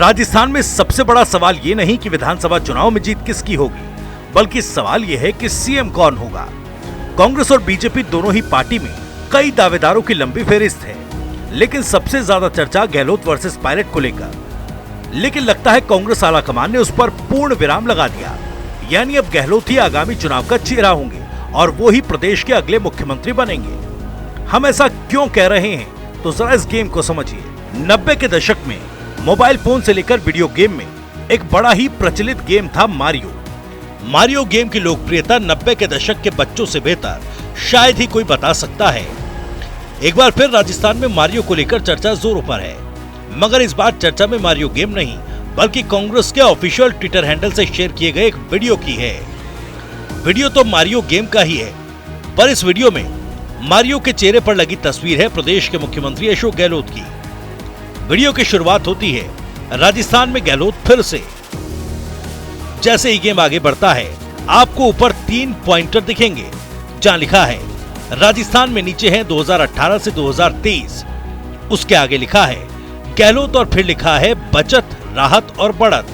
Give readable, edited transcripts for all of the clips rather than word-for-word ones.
राजस्थान में सबसे बड़ा सवाल ये नहीं कि विधानसभा चुनाव में जीत किसकी होगी, बल्कि सवाल ये है कि सीएम कौन होगा। कांग्रेस और बीजेपी दोनों ही पार्टी में कई दावेदारों की लंबी फेहरिस्त है, लेकिन सबसे ज्यादा चर्चा गहलोत वर्सेस पायलट को लेकर। लेकिन लगता है कांग्रेस आलाकमान ने उस पर पूर्ण विराम लगा दिया, यानी अब गहलोत ही आगामी चुनाव का चेहरा होंगे और वो ही प्रदेश के अगले मुख्यमंत्री बनेंगे। हम ऐसा क्यों कह रहे हैं, तो जरा इस गेम को समझिए। 90 के दशक में मोबाइल फोन से लेकर वीडियो गेम में एक बड़ा ही प्रचलित गेम था मारियो। मारियो गेम की लोकप्रियता 90 के दशक के बच्चों से बेहतर शायद ही कोई बता सकता है। एक बार फिर राजस्थान में मारियो को लेकर चर्चा जोरों पर है, मगर इस बार चर्चा में मारियो गेम नहीं बल्कि कांग्रेस के ऑफिशियल ट्विटर हैंडल से शेयर किए गए एक वीडियो की है। वीडियो तो मारियो गेम का ही है, पर इस वीडियो में मारियो के चेहरे पर लगी तस्वीर है प्रदेश के मुख्यमंत्री अशोक गहलोत की। वीडियो की शुरुआत होती है राजस्थान में गहलोत फिर से। जैसे ही गेम आगे बढ़ता है आपको ऊपर 3 पॉइंटर दिखेंगे जहां लिखा है राजस्थान में, नीचे है 2018 से 2023, उसके आगे लिखा है गहलोत और फिर लिखा है बचत, राहत और बढ़त।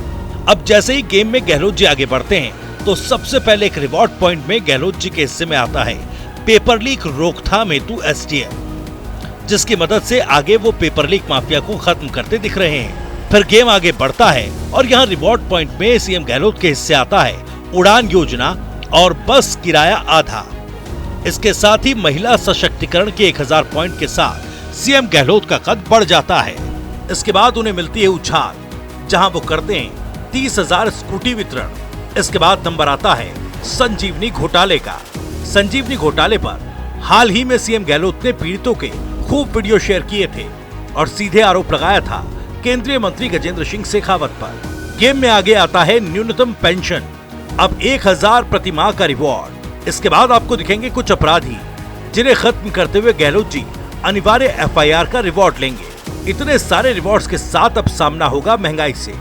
अब जैसे ही गेम में गहलोत जी आगे बढ़ते हैं तो सबसे पहले एक रिवॉर्ड पॉइंट में गहलोत जी के हिस्से में आता है पेपर लीक रोकथाम हेतु एसटीएफ, जिसकी मदद से आगे वो पेपर लीक माफिया को खत्म करते दिख रहे हैं। फिर गेम आगे बढ़ता है और यहाँ रिवॉर्ड पॉइंट में सीएम गहलोत के हिस्से आता है उड़ान योजना और बस किराया आधा। इसके साथ ही महिला सशक्तिकरण के 1000 पॉइंट के साथ सीएम गहलोत का कद बढ़ जाता है। इसके बाद उन्हें मिलती है उछाल, जहां वो करते हैं 30,000 स्कूटी वितरण। इसके बाद नंबर आता है संजीवनी घोटाले का। संजीवनी घोटाले पर हाल ही में सीएम गहलोत ने पीड़ितों के खूब वीडियो शेयर किए थे और सीधे आरोप लगाया था केंद्रीय मंत्री गजेंद्र सिंह शेखावत पर। गेम में आगे आता है न्यूनतम पेंशन, अब 1000 प्रति माह का रिवॉर्ड। इसके बाद आपको दिखेंगे कुछ अपराधी जिन्हें खत्म करते हुए गहलोत जी अनिवार्य एफआईआर का रिवॉर्ड लेंगे। इतने सारे रिवॉर्ड्स के साथ अब सामना होगा महंगाई से,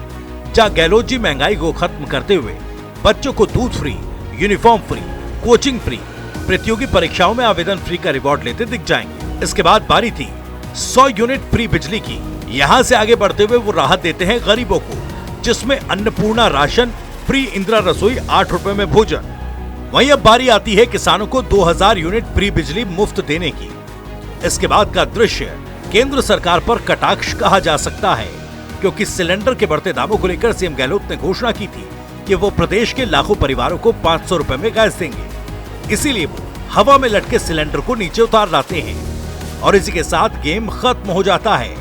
जहां गहलोत जी महंगाई को खत्म करते हुए बच्चों को दूध free, uniform free, coaching free, प्रतियोगी परीक्षाओं में आवेदन फ्री का रिवॉर्ड लेते दिख जाएंगे। इसके बाद बारी थी 100 यूनिट फ्री बिजली की। यहाँ से आगे बढ़ते हुए वो राहत देते हैं गरीबों को, जिसमें अन्नपूर्णा राशन, फ्री इंदिरा रसोई, 8 रुपए में भोजन। वहीं अब बारी आती है किसानों को 2000 यूनिट फ्री बिजली मुफ्त देने की। इसके बाद का दृश्य केंद्र सरकार पर कटाक्ष कहा जा सकता है, क्योंकि सिलेंडर के बढ़ते दामों को लेकर सीएम गहलोत ने घोषणा की थी कि वो प्रदेश के लाखों परिवारों को 500 रुपए में गैस देंगे। इसीलिए वो हवा में लटके सिलेंडर को नीचे उतार लाते हैं और इसी के साथ गेम खत्म हो जाता है।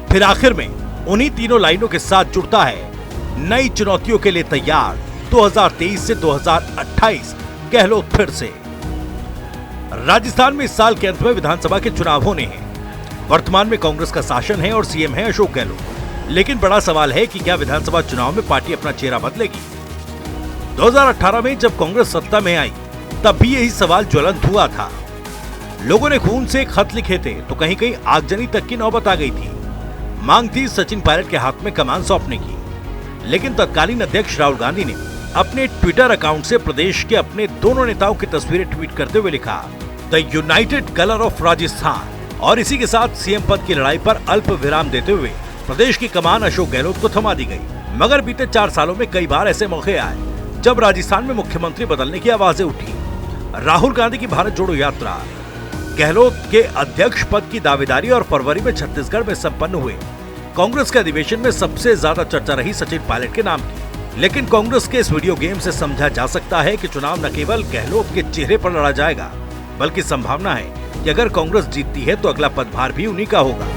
फिर आखिर में उन्हीं तीनों लाइनों के साथ जुड़ता है नई चुनौतियों के लिए तैयार 2023 से 2028 गहलोत फिर से। राजस्थान में इस साल के अंत में विधानसभा के चुनाव होने हैं। वर्तमान में कांग्रेस का शासन है और सीएम है अशोक गहलोत, लेकिन बड़ा सवाल है कि क्या विधानसभा चुनाव में पार्टी अपना चेहरा बदलेगी। 2018 में जब कांग्रेस सत्ता में आई तब भी यही सवाल ज्वलंत हुआ था। लोगों ने खून से खत लिखे थे तो कहीं कहीं आगजनी तक की नौबत आ गई थी। मांग थी सचिन पायलट के हाथ में कमान सौंपने की, लेकिन तत्कालीन अध्यक्ष राहुल गांधी ने अपने ट्विटर अकाउंट से प्रदेश के अपने दोनों नेताओं की तस्वीरें ट्वीट करते हुए लिखा the United colour of Rajasthan, और इसी के साथ सीएम पद की लड़ाई पर अल्प विराम देते हुए प्रदेश की कमान अशोक गहलोत को थमा दी गई। मगर बीते 4 सालों में कई बार ऐसे मौके आए जब राजस्थान में मुख्यमंत्री बदलने की आवाजें उठी। राहुल गांधी की भारत जोड़ो यात्रा, गहलोत के अध्यक्ष पद की दावेदारी और फरवरी में छत्तीसगढ़ में संपन्न हुए कांग्रेस के अधिवेशन में सबसे ज्यादा चर्चा रही सचिन पायलट के नाम की। लेकिन कांग्रेस के इस वीडियो गेम से समझा जा सकता है कि चुनाव न केवल गहलोत के चेहरे पर लड़ा जाएगा, बल्कि संभावना है कि अगर कांग्रेस जीतती है तो अगला पदभार भी उन्हीं का होगा।